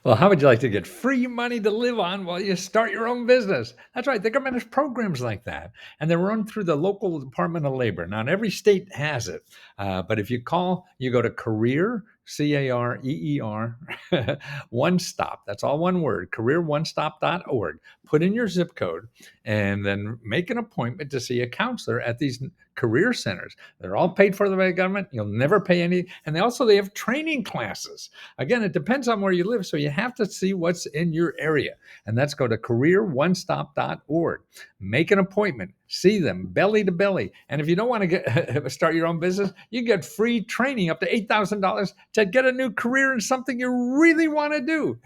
Well, how would you like to get free money to live on while you start your own business? That's right. The government has programs like that, and they're run through the local Department of Labor. Not every state has it, but if you call, you go to career, CAREER, one stop. That's all one word, careeronestop.org. Put in your zip code and then make an appointment to see a counselor at these career centers. They're all paid for by the government. You'll never pay any. And they have training classes. Again, it depends on where you live, so you have to see what's in your area. And that's go to careeronestop.org. Make an appointment, see them belly to belly. And if you don't want to get start your own business, you get free training up to $8,000 to get a new career in something you really want to do.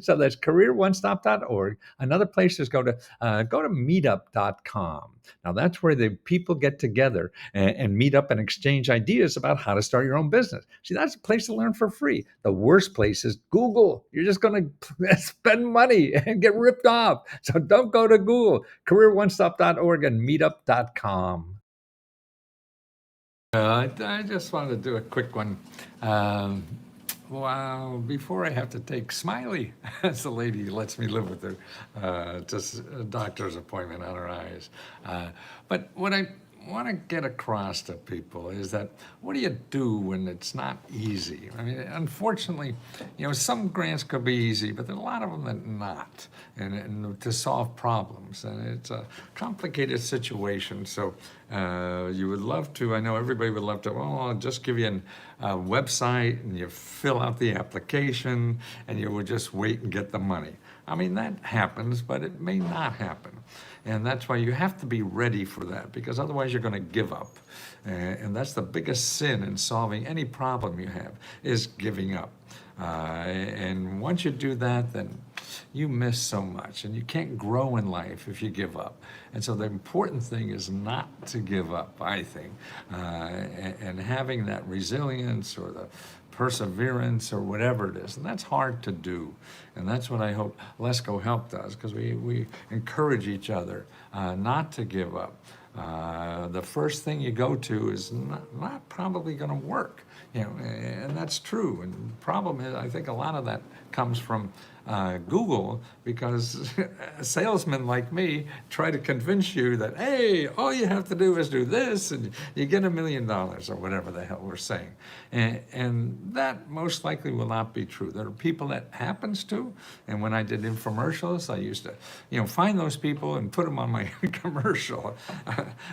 So that's careeronestop.org. Another place is go to meetup.com. Now that's where the people get together and meet up and exchange ideas about how to start your own business. See, that's a place to learn for free. The worst place is Google. You're just going to spend money and get ripped off. So don't go to Google. CareerOneStop.org and meetup.com. I just wanted to do a quick one. Well, before I have to take Smiley, that's the lady who lets me live with her, just a doctor's appointment on her eyes. But what I want to get across to people is that what do you do when it's not easy? I mean, unfortunately, some grants could be easy, but there are a lot of them that are not, and to solve problems. And it's a complicated situation. So you would love to, I know everybody would love to, I'll just give you a website and you fill out the application and you would just wait and get the money. I mean, that happens, but it may not happen. And that's why you have to be ready for that, because otherwise you're going to give up. And that's the biggest sin in solving any problem you have, is giving up. And once you do that, then you miss so much, and you can't grow in life if you give up. And so the important thing is not to give up, I think, and having that resilience or the perseverance or whatever it is. And that's hard to do. And that's what I hope Let's Go Help does, because we encourage each other not to give up. The first thing you go to is not probably going to work, and that's true. And the problem is, I think a lot of that comes from Google, because salesmen like me try to convince you that, hey, all you have to do is do this and you get $1 million or whatever the hell we're saying. And that most likely will not be true. There are people that happens to, and when I did infomercials, I used to, find those people and put them on my commercial.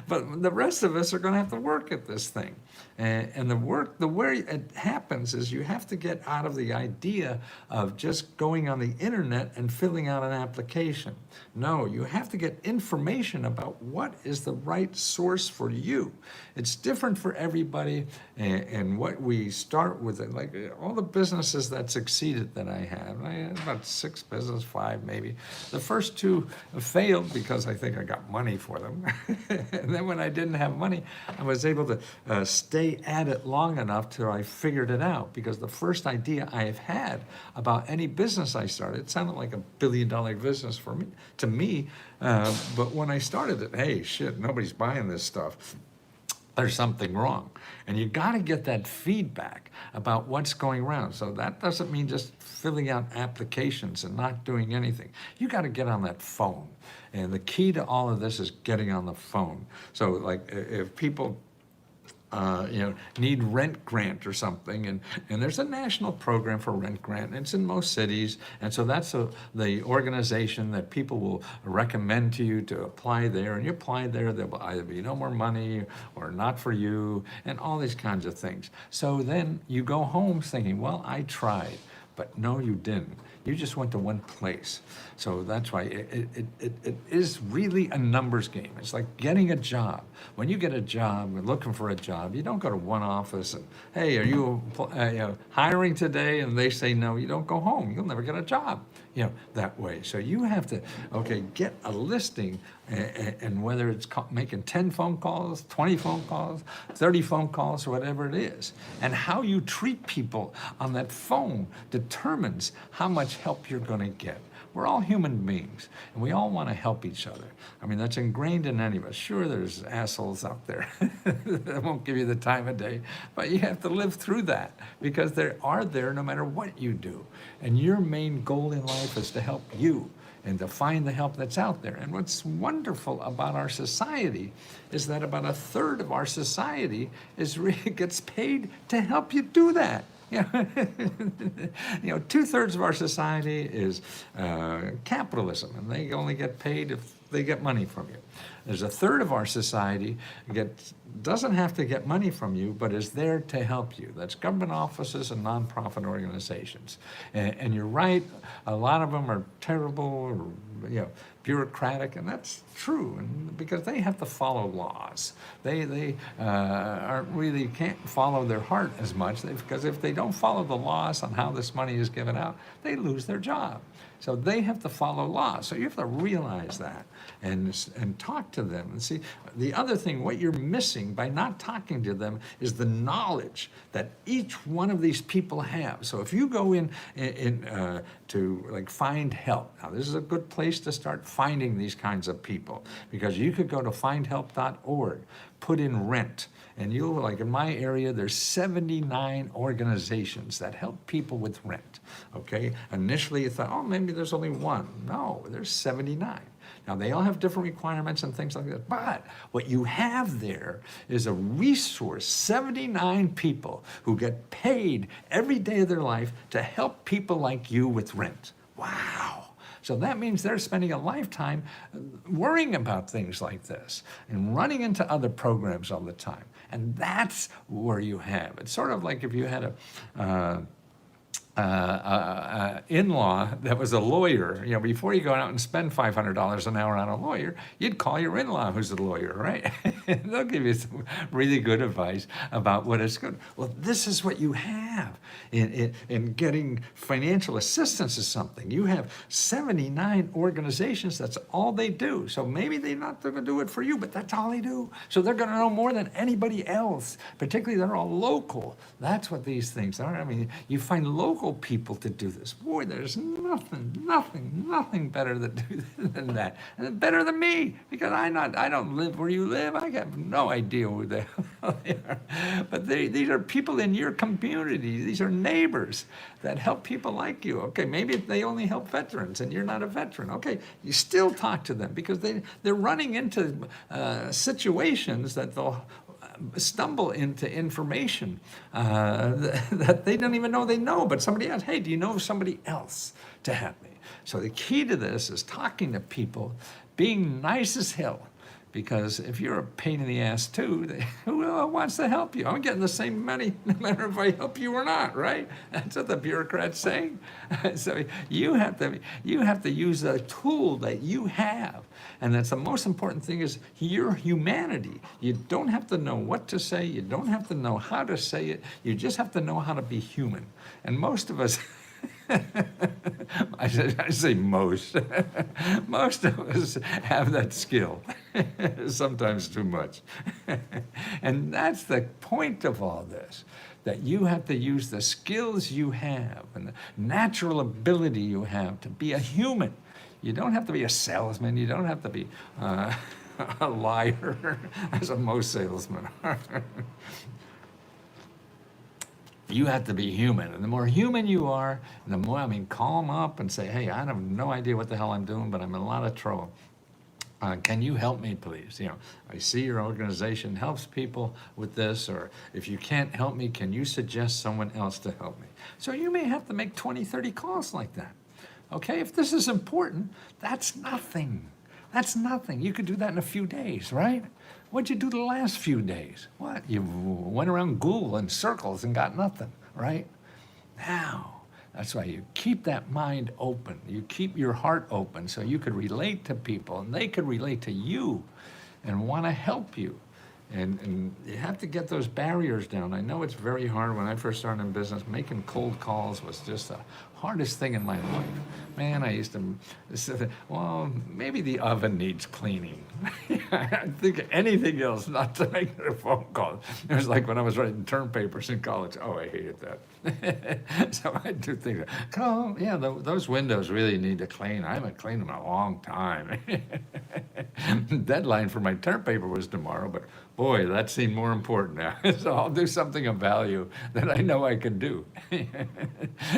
But the rest of us are going to have to work at this thing. And the way it happens is you have to get out of the idea of just going on the internet and filling out an application. No, you have to get information about what is the right source for you. It's different for everybody, and what we start with, like all the businesses that succeeded that I had about 6 businesses, 5 maybe. The first 2 failed because I think I got money for them. And then when I didn't have money, I was able to stay at it long enough till I figured it out, because the first idea I have had about any business I started, it sounded like $1 billion business to me, but when I started it, hey, shit, nobody's buying this stuff. There's something wrong. And you got to get that feedback about what's going around. So that doesn't mean just filling out applications and not doing anything. You got to get on that phone. And the key to all of this is getting on the phone. So like if people need rent grant or something, and there's a national program for rent grant, and it's in most cities, and so that's the organization that people will recommend to you to apply there, and you apply there, there will either be no more money or not for you, and all these kinds of things. So then you go home thinking, well, I tried. But no, you didn't. You just went to one place. So that's why it is really a numbers game. It's like getting a job. When you get a job and looking for a job, you don't go to one office and, hey, are you hiring today? And they say no, you don't go home. You'll never get a job, that way. So you have to, get a listing, and whether it's making 10 phone calls, 20 phone calls, 30 phone calls, or whatever it is. And how you treat people on that phone determines determines how much help you're going to get. We're all human beings, and we all want to help each other. I mean, that's ingrained in any of us. Sure, there's assholes out there that won't give you the time of day, but you have to live through that because they are there no matter what you do. And your main goal in life is to help you and to find the help that's out there. And what's wonderful about our society is that about a third of our society gets paid to help you do that. You know, 2/3 of our society is capitalism, and they only get paid if they get money from you. There's a third of our society doesn't have to get money from you, but is there to help you. That's government offices and nonprofit organizations. And you're right, a lot of them are terrible or, you know, bureaucratic, and that's true, and because they have to follow laws. They aren't really can't follow their heart as much, because if they don't follow the laws on how this money is given out, they lose their job. So they have to follow laws. So you have to realize that and talk to them. And see, the other thing, what you're missing by not talking to them is the knowledge that each one of these people have. So if you go in to like find help, now this is a good place to start finding these kinds of people, because you could go to findhelp.org, put in rent, and you'll, like in my area, there's 79 organizations that help people with rent, okay? Initially you thought, oh, maybe there's only one. No, there's 79. Now, they all have different requirements and things like that, but what you have there is a resource, 79 people who get paid every day of their life to help people like you with rent. Wow. So that means they're spending a lifetime worrying about things like this and running into other programs all the time. And that's where you have. It's sort of like if you had a in-law that was a lawyer. You know, before you go out and spend $500 an hour on a lawyer, you'd call your in-law who's a lawyer, right? They'll give you some really good advice about what is good. Well, this is what you have in getting financial assistance is something. You have 79 organizations, that's all they do. So maybe they're not going to do it for you, but that's all they do. So they're going to know more than anybody else, particularly they're all local. That's what these things are. I mean, you find local people to do this. Boy, there's nothing better than that. And better than me, because I don't live where you live. I have no idea who the hell they are. But these are people in your community. These are neighbors that help people like you. Okay, maybe they only help veterans and you're not a veteran. Okay, you still talk to them because they're running into situations that they'll stumble into information that they don't even know they know, but somebody else, hey, do you know somebody else to help me? So the key to this is talking to people, being nice as hell, because if you're a pain in the ass too, who wants to help you? I'm getting the same money no matter if I help you or not, right? That's what the bureaucrat's saying. So you have to use a tool that you have. And that's the most important thing is your humanity. You don't have to know what to say. You don't have to know how to say it. You just have to know how to be human. And most of us, I say most, most of us have that skill, sometimes too much. And that's the point of all this, that you have to use the skills you have and the natural ability you have to be a human. You don't have to be a salesman. You don't have to be a liar, as most salesmen are. You have to be human. And the more human you are, the more, call them up and say, hey, I have no idea what the hell I'm doing, but I'm in a lot of trouble. Can you help me, please? You know, I see your organization helps people with this, or if you can't help me, can you suggest someone else to help me? So you may have to make 20, 30 calls like that. Okay, if this is important, that's nothing. That's nothing. You could do that in a few days, right? What'd you do the last few days? What? You went around Google in circles and got nothing, right? Now, that's why you keep that mind open. You keep your heart open so you could relate to people and they could relate to you and want to help you. And you have to get those barriers down. I know it's very hard. When I first started in business, making cold calls was just the hardest thing in my life. Man, I used to say, well, maybe the oven needs cleaning. I think of anything else not to make a phone call. It was like when I was writing term papers in college. Oh, I hated that. So I do think that, oh, yeah, those windows really need to clean. I haven't cleaned them in a long time. Deadline for my term paper was tomorrow, but boy, that seemed more important now. So I'll do something of value that I know I can do.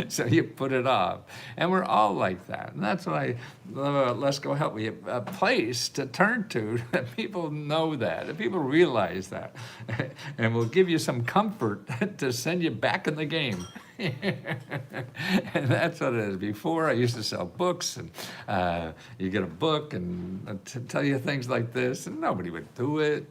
So you put it off. And we're all like that. And that's what I love about Let's Go Help. We have a place to turn to that people know that people realize that. And we'll give you some comfort to send you back in the game. And that's what it is. Before, I used to sell books, and you get a book and tell you things like this, and nobody would do it.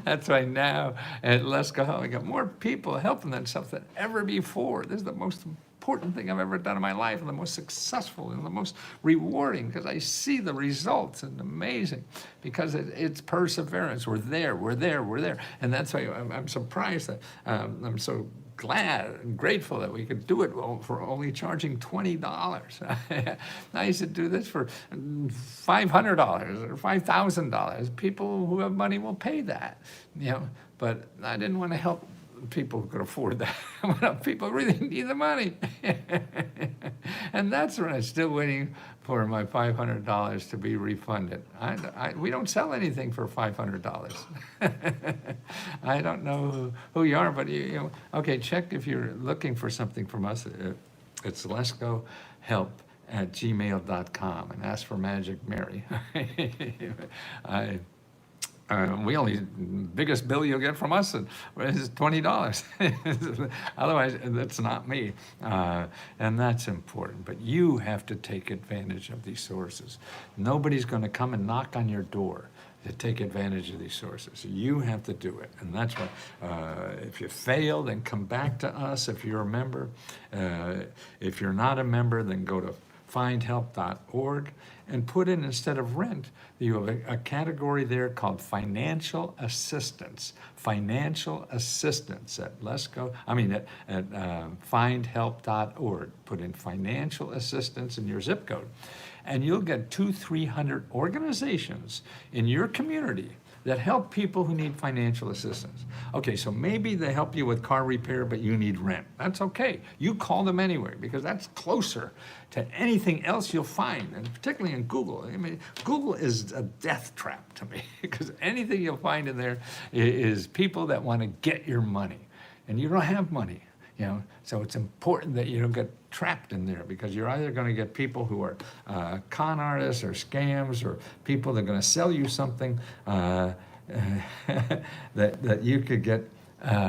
That's why now at Let's Go Help, I got more people helping themselves than ever before. This is the most important thing I've ever done in my life, and the most successful and the most rewarding, because I see the results, and amazing, because it's perseverance. We're there, and that's why I'm surprised that I'm so glad and grateful that we could do it for only charging $20. I used to do this for $500 or $5,000. People who have money will pay that, but I didn't want to help people who could afford that. People really need the money. And that's when I'm still waiting for my $500 to be refunded. We don't sell anything for $500. I don't know who you are, but okay, check if you're looking for something from us. It's letsgohelp@gmail.com and ask for Magic Mary. We biggest bill you'll get from us is $20. Otherwise, that's not me. And that's important. But you have to take advantage of these sources. Nobody's going to come and knock on your door to take advantage of these sources. You have to do it. And that's why, if you fail, then come back to us if you're a member. If you're not a member, then go to findhelp.org and put in, instead of rent, you have a category there called financial assistance. Financial assistance at findhelp.org. Put in financial assistance in your zip code, and you'll get 200-300 organizations in your community that help people who need financial assistance. Okay, so maybe they help you with car repair, but you need rent. That's okay. You call them anyway, because that's closer to anything else you'll find, and particularly in Google. I mean, Google is a death trap to me, because anything you'll find in there is people that want to get your money, and you don't have money. So it's important that you don't get trapped in there, because you're either going to get people who are con artists or scams, or people that are going to sell you something that you could get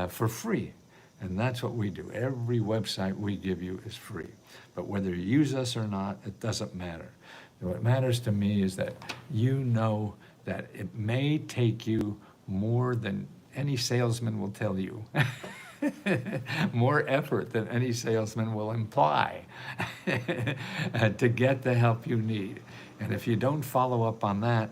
for free. And that's what we do. Every website we give you is free. But whether you use us or not, it doesn't matter. What matters to me is that you know that it may take you more than any salesman will tell you. More effort than any salesman will imply to get the help you need. And if you don't follow up on that,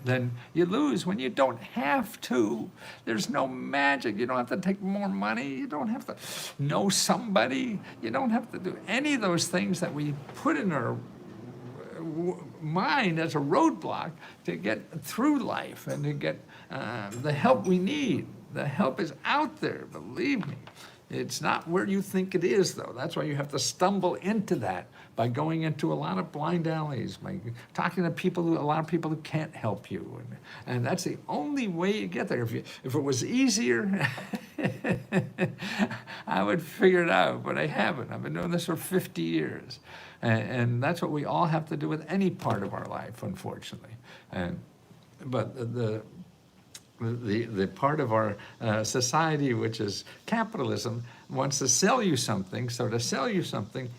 then you lose when you don't have to. There's no magic. You don't have to take more money. You don't have to know somebody. You don't have to do any of those things that we put in our mind as a roadblock to get through life and to get the help we need. The help is out there, believe me. It's not where you think it is, though. That's why you have to stumble into that by going into a lot of blind alleys, by talking to a lot of people who can't help you. And that's the only way you get there. If it was easier, I would figure it out, but I haven't. I've been doing this for 50 years. And that's what we all have to do with any part of our life, unfortunately. But the part of our society, which is capitalism, wants to sell you something. So to sell you something,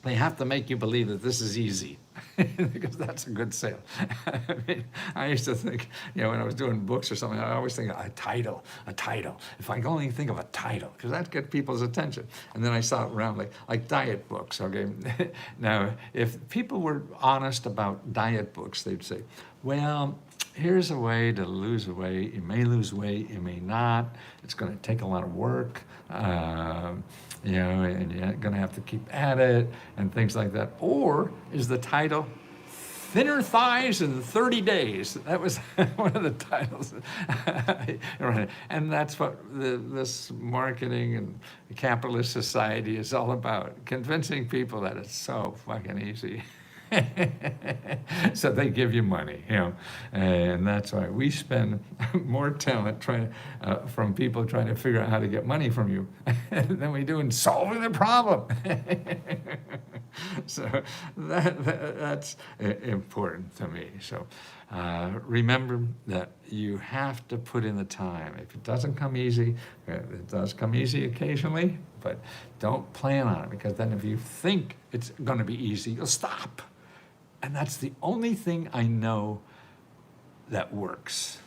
they have to make you believe that this is easy, because that's a good sale. I mean, I used to think, when I was doing books or something, I always think a title. If I can only think of a title, because that gets people's attention. And then I saw it around like diet books, okay? Now, if people were honest about diet books, they'd say, well, here's a way to lose weight. You may lose weight, you may not. It's going to take a lot of work, you know, and you're going to have to keep at it and things like that. Or is the title Thinner Thighs in 30 Days? That was one of the titles. And that's what this marketing and capitalist society is all about, convincing people that it's so fucking easy. So they give you money, you know, and that's why we spend more talent trying from people trying to figure out how to get money from you than we do in solving the problem. So that's important to me. So remember that you have to put in the time. If it doesn't come easy, it does come easy occasionally, but don't plan on it, because then if you think it's going to be easy, you'll stop. And that's the only thing I know that works.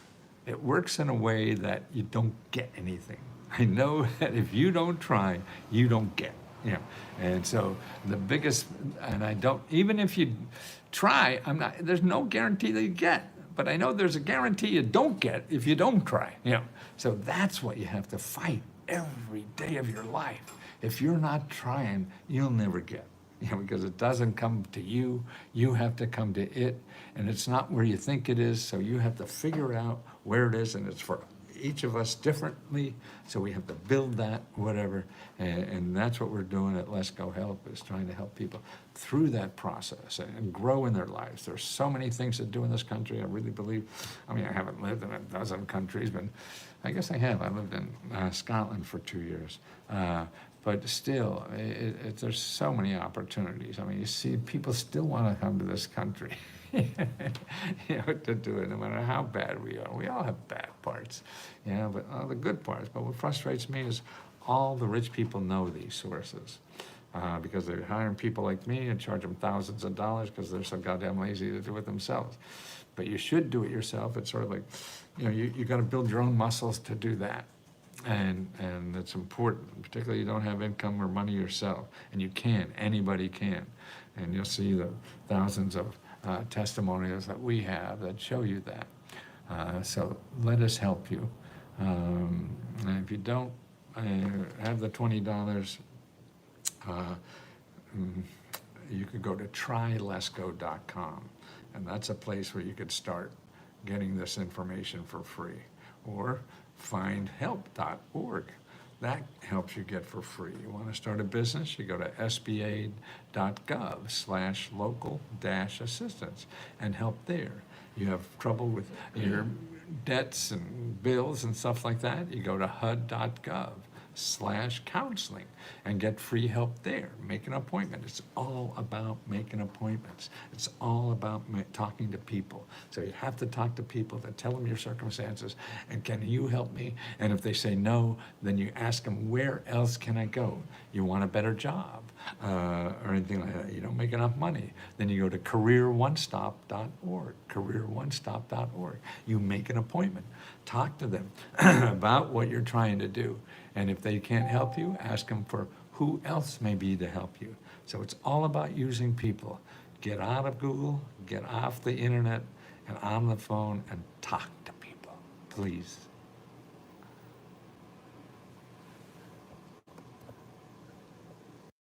It works in a way that you don't get anything. I know that if you don't try, you don't get. You know, and so the biggest, and I don't, even if you try, there's no guarantee that you get, but I know there's a guarantee you don't get if you don't try, you know. So that's what you have to fight every day of your life. If you're not trying, you'll never get. You know, because it doesn't come to you, you have to come to it, and it's not where you think it is, so you have to figure out where it is, and it's for each of us differently, so we have to build that, whatever, and that's what we're doing at Let's Go Help, is trying to help people through that process and grow in their lives. There's so many things to do in this country, I really believe. I mean, I haven't lived in a dozen countries, but I guess I have. I lived in Scotland for 2 years. But still, there's so many opportunities. I mean, you see, people still want to come to this country, you know, to do it, no matter how bad we are. We all have bad parts, you know, but the good parts. But what frustrates me is all the rich people know these sources, because they're hiring people like me and charge them thousands of dollars because they're so goddamn lazy to do it themselves. But you should do it yourself. It's sort of like, you know, you got to build your own muscles to do that. And it's important, particularly you don't have income or money yourself, and you can, anybody can. And you'll see the thousands of testimonials that we have that show you that. So let us help you. And if you don't have the $20, you could go to trylesgo.com, and that's a place where you could start getting this information for free. Or findhelp.org. That helps you get for free. You want to start a business, you go to SBA.gov/local-assistance and help there. You have trouble with your debts and bills and stuff like that, you go to HUD.gov/counseling and get free help there. Make an appointment. It's all about making appointments. It's all about talking to people. So you have to talk to people, to tell them your circumstances and can you help me? And if they say no, then you ask them, where else can I go? You want a better job or anything like that. You don't make enough money. Then you go to careeronestop.org, careeronestop.org. You make an appointment. Talk to them about what you're trying to do. And if they can't help you, ask them for who else may be to help you. So it's all about using people. Get out of Google, get off the internet, and on the phone and talk to people, please.